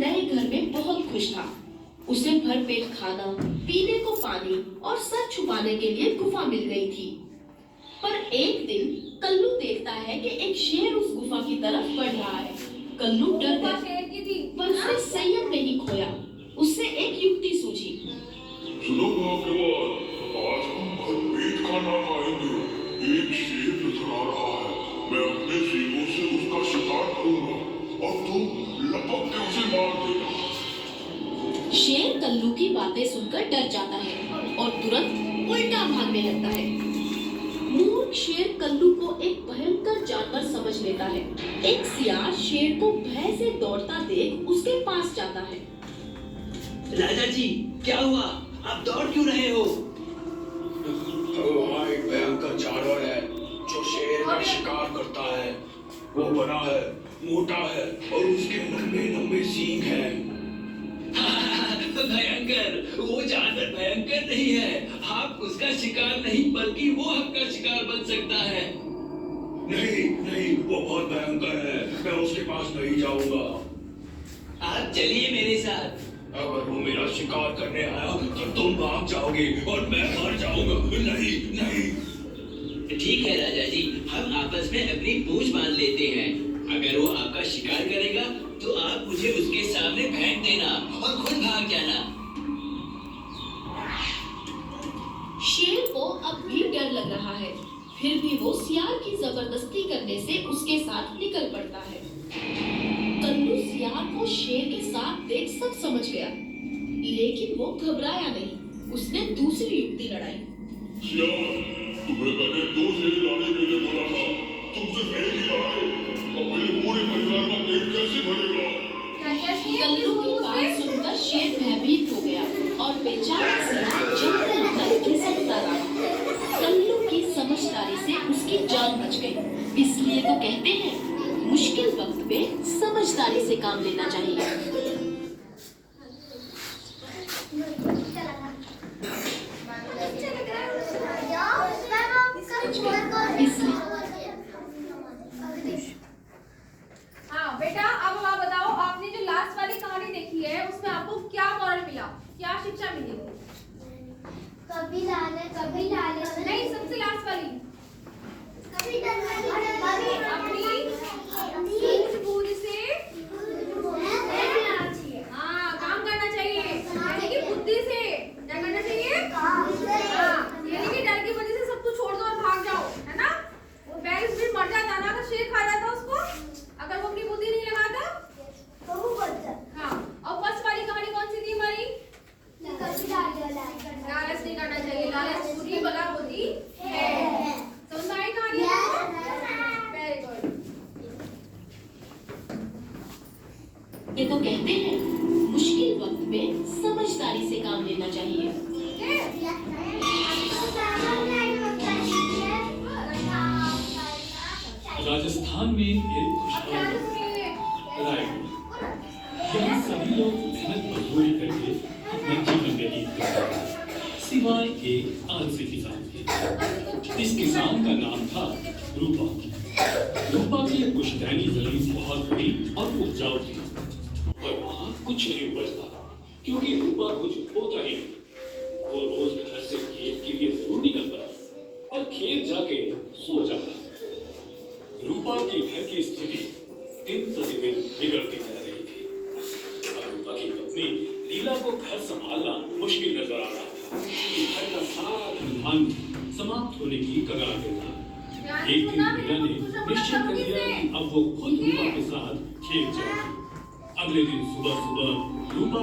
नए घर में बहुत खुश था। उसे भरपेट खाना, पीने को पानी और सर छुपाने के लिए गुफा मिल गई थी। पर एक दिन कल्लू देखता है कि एक शेर उस गुफा की तरफ बढ़ रहा है। कल्लू डर गया, पर उसने संयम नहीं खोया। उससे एक युक्ति सूझी। सुनो भाग्यवान, आज हम भरपेट खाना खाएंगे। एक शेर नजर आ रहा है। मैं अपने सींगों से उसका शिकार करूंगा और तुम लपक के उसे मार देना। शेर कल्लू की बातें सुनकर डर जाता है और तुरंत उल्टा भागने लगता है। मूर्ख शेर कल्लू को एक भयंकर जानवर समझ लेता है। एक सियार शेर को भय से दौड़ता देख उसके पास जाता है। राजा जी, क्या हुआ? आप दौड़ क्यों रहे हो? वहाँ एक भयंकर जानवर है जो शेर का शिकार करता है। वो बड़ा है, मोटा है और उसके लंबे लंबे सींग हैं। भयंकर? वो जानवर भयंकर नहीं है। आप उसका शिकार नहीं बल्कि वो आपका शिकार बन सकता है। नहीं नहीं, वो बहुत भयंकर है। मैं उसके पास नहीं जाऊंगा। आप चलिए मेरे साथ। अगर वो मेरा शिकार करने आया तो तुम भाग जाओगे और मैं मर जाऊंगा। नहीं नहीं। ठीक है राजा जी, हम आपस में अपनी पूंछ बांध लेते हैं। अगर वो आपका शिकार करेगा तो आप मुझे उसके सामने फेंक देना और खुद भाग जाना। शेर को अब भी डर लग रहा है, फिर भी वो सियार की जबरदस्ती करने से उसके साथ निकल पड़ता है। कल्लू सियार को शेर के साथ देख सब समझ गया, लेकिन वो घबराया नहीं। उसने दूसरी युक्ति लड़ाई। सियार, तुम्हें मैंने 2 शेर लाने के लिए बोला था। तुम सिर्फ एक ही लाए। अब मेरे पूरे परिवार का पेट कैसे भरेगा? कल्लू की बात सुनकर शेर भयभीत हो गया और बेचारा सियार जंगल तक खिसकता रहा। कल्लू की समझदारी से उसकी जान बच गई। इसलिए तो कहते हैं, मुश्किल वक्त में समझदारी से काम लेना चाहिए। हाँ बेटा, अब आप बताओ, आपने जो लास्ट वाली कहानी देखी है उसमें आपको क्या मॉरल मिला, क्या शिक्षा मिली? कभी लाले नहीं, सबसे लास्ट वाली। कभी डरना अपनी सूझबूझ से हाँ काम करना चाहिए, यानी कि बुद्धि से क्या करना चाहिए? हाँ, यानी कि डर की वजह से सब कुछ छोड़ दो और भाग जाओ, है ना? वो बैल भी मर जाता ना, अगर शेर खा जाता उसको, अगर वो अपनी बुद्धि नहीं लगाता तो वो बच्चा हाँ। और फर्स्ट वाली कहानी कौन सी थी हमारी? लालच नहीं करना चाहिए, लालच बुरी बला होती है। समझ में आई कहानी? Very good. ये तो कहते हैं, मुश्किल वक्त में समझदारी से काम लेना चाहिए। राजस्थान में एक खुशहाल रायपुर, यहाँ सभी लोग मेहनत मजदूरी करके अपना जीवन व्यतीत करते हैं, सिवाय एक आलसी किसान के। इस किसान का नाम था रूपा। रूपा की पुश्तैनी जमीन बहुत बड़ी और उपजाऊ थी, पर वहाँ कुछ नहीं उपजता क्योंकि रूपा कुछ होता ही नहीं। वो रोज घर से खेत के लिए जरूर निकलता और खेत जाके सो जाता। रूपा के घर की स्थिति दिन प्रतिदिन बिगड़ती जा रही थी। रूपा की पत्नी लीला को घर संभालना मुश्किल नजर आ रहा था कि घर का सारा धन समाप्त होने की कगार पे था। एक दिन लीला ने निश्चय कर लिया कि अब वो खुद रूपा के साथ खेत जाएगी। अगले दिन सुबह सुबह रूपा